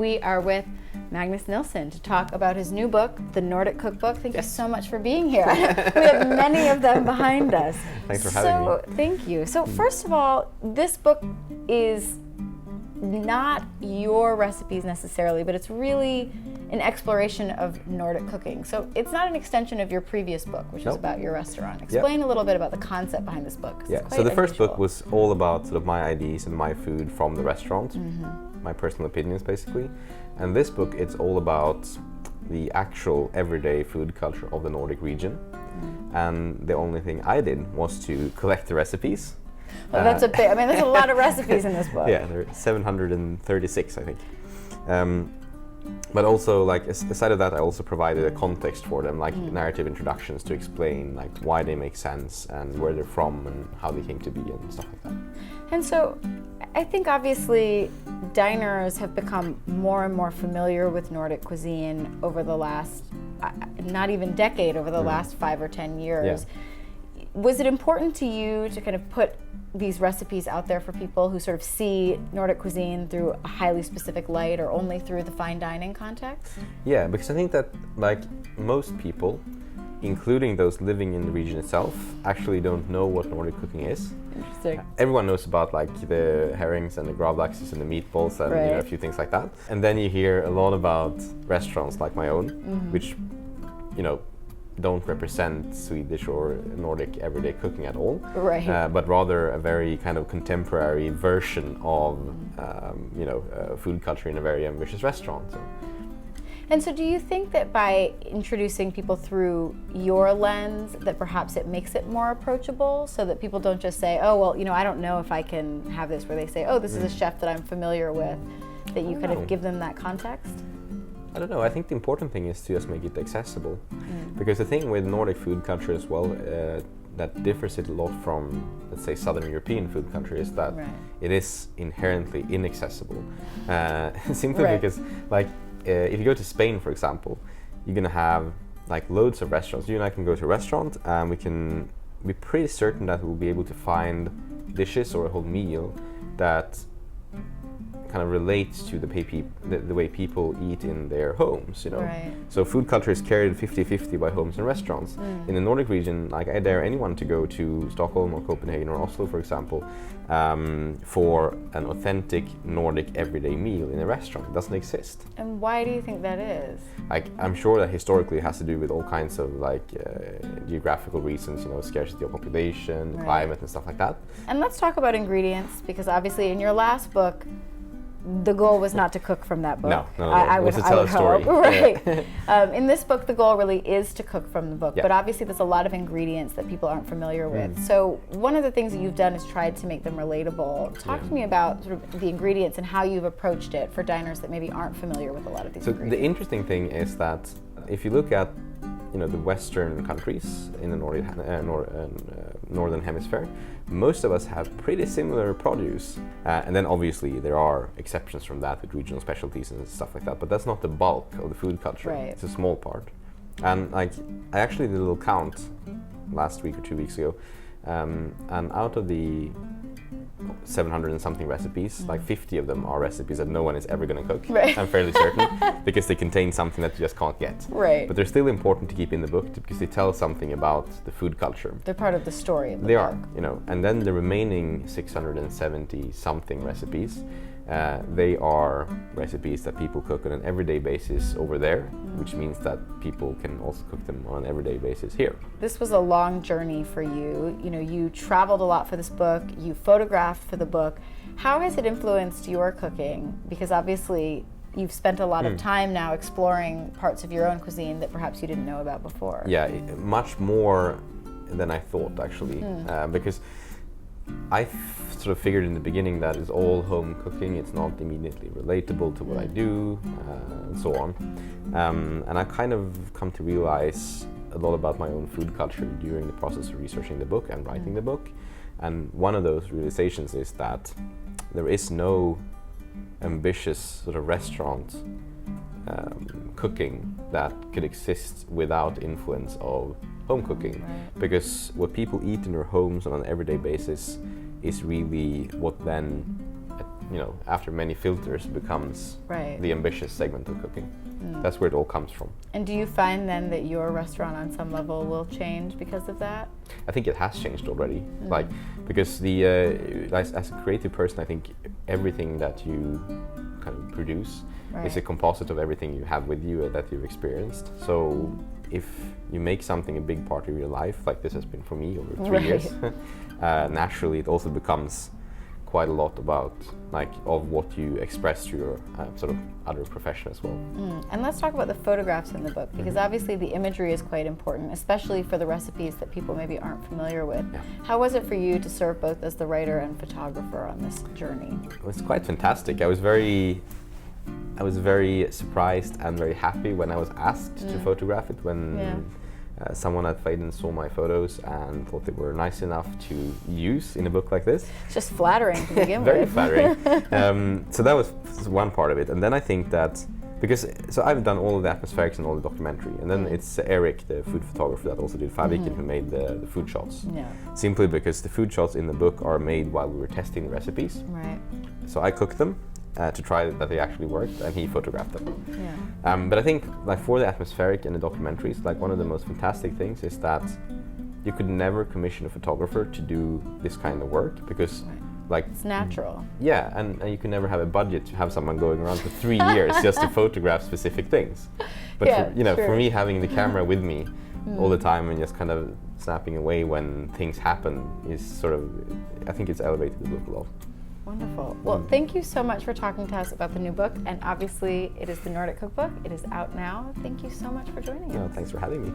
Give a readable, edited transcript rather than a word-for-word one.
we are with Magnus NIlsson to talk about his new book, The Nordic Cookbook. Thank you so much for being here. We have many of them behind us. Thanks for having me. Thank you. So first of all, this book is not your recipes necessarily, but it's really an exploration of Nordic cooking. So it's not an extension of your previous book, which is about your restaurant. Explain a little bit about the concept behind this book. Yeah, so the first book was all about sort of my ideas and my food from the restaurant, my personal opinions basically. And this book, it's all about the actual everyday food culture of the Nordic region. And the only thing I did was to collect the recipes. Well, that's a bit, I mean, there's a lot of recipes in this book. Yeah, there are 736, I think. But also, like, aside of that, I also provided a context for them, like narrative introductions to explain, like, why they make sense and where they're from and how they came to be and stuff like that. And so, I think obviously diners have become more and more familiar with Nordic cuisine over the last, not even decade, over the last 5 or 10 years. Yeah. Was it important to you to kind of put these recipes out there for people who sort of see Nordic cuisine through a highly specific light or only through the fine dining context? Yeah, because I think that, like, most people, including those living in the region itself, actually don't know what Nordic cooking is. Interesting. Everyone knows about, like, the herrings and the gravlaxes and the meatballs and you know, a few things like that. And then you hear a lot about restaurants like my own, which, you know, don't represent Swedish or Nordic everyday cooking at all, but rather a very kind of contemporary version of food culture in a very ambitious restaurant. So. And so do you think that by introducing people through your lens that perhaps it makes it more approachable so that people don't just say, oh, well, you know, I don't know if I can have this, where they say, oh, this is a chef that I'm familiar with, that you kind of give them that context? I don't know. I think the important thing is to just make it accessible. Because the thing with Nordic food culture as well, that differs it a lot from, let's say, Southern European food culture, is that it is inherently inaccessible. Simply because, like, if you go to Spain, for example, you're going to have, like, loads of restaurants. You and I can go to a restaurant and we can be pretty certain that we'll be able to find dishes or a whole meal that kind of relates to the way people eat in their homes, you know. So food culture is carried 50-50 by homes and restaurants. In the Nordic region, like, I dare anyone to go to Stockholm or Copenhagen or Oslo, for example, for an authentic Nordic everyday meal in a restaurant. It doesn't exist. And why do you think that is? Like, I'm sure that historically it has to do with all kinds of, like, geographical reasons, you know, scarcity of population, climate and stuff like that. And let's talk about ingredients, because obviously in your last book, the goal was not to cook from that book. No. I would tell a story. In this book, the goal really is to cook from the book, but obviously there's a lot of ingredients that people aren't familiar with. So one of the things that you've done is tried to make them relatable. Talk to me about sort of the ingredients and how you've approached it for diners that maybe aren't familiar with a lot of these ingredients. The interesting thing is that if you look at, you know, the Western countries in the Northern Hemisphere, most of us have pretty similar produce. And then obviously there are exceptions from that with regional specialties and stuff like that, but that's not the bulk of the food culture. It's a small part. And, like, I actually did a little count last week or 2 weeks ago, and out of the 700 and something recipes, like 50 of them are recipes that no one is ever going to cook. I'm fairly certain, because they contain something that you just can't get. But they're still important to keep in the book because they tell something about the food culture. They're part of the story of the book. They are, you know. And then the remaining 670 something recipes, they are recipes that people cook on an everyday basis over there, which means that people can also cook them on an everyday basis here. This was a long journey for you. You know, you traveled a lot for this book, you photographed for the book. How has it influenced your cooking? Because obviously you've spent a lot of time now exploring parts of your own cuisine that perhaps you didn't know about before. Yeah, much more than I thought, actually, because I sort of figured in the beginning that it's all home cooking, it's not immediately relatable to what I do, and so on. And I kind of come to realize a lot about my own food culture during the process of researching the book and writing the book. And one of those realizations is that there is no ambitious sort of restaurant cooking that could exist without influence of home cooking, because what people eat in their homes on an everyday basis is really what then after many filters becomes the ambitious segment of cooking. That's where it all comes from. And do you find then that your restaurant on some level will change because of that? I think it has changed already. Because as a creative person, I think everything that you kind of produce is a composite of everything you have with you that you've experienced. So if you make something a big part of your life, like this has been for me over 3 years, naturally it also becomes quite a lot about of what you express through your sort of other profession as well. And let's talk about the photographs in the book, because obviously the imagery is quite important, especially for the recipes that people maybe aren't familiar with. How was it for you to serve both as the writer and photographer on this journey? It was quite fantastic. I was very surprised and very happy when I was asked to photograph it, when someone at Faviken saw my photos and thought they were nice enough to use in a book like this. It's just flattering to begin Very with. flattering. So that was one part of it. And then I think that, so I've done all of the atmospherics and all the documentary, and then it's Eric, the food photographer that also did Faviken, who made the food shots. Simply because the food shots in the book are made while we were testing the recipes. So I cooked them to try that they actually worked, and he photographed them. But I think for the atmospheric and the documentaries, one of the most fantastic things is that you could never commission a photographer to do this kind of work, because it's natural. And you can never have a budget to have someone going around for 3 years just to photograph specific things. But for me, having the camera with me all the time and just kind of snapping away when things happen is sort of, I think it's elevated the book a lot. Wonderful. Well, thank you so much for talking to us about the new book, and obviously it is the Nordic Cookbook. It is out now. Thank you so much for joining us. Thanks for having me.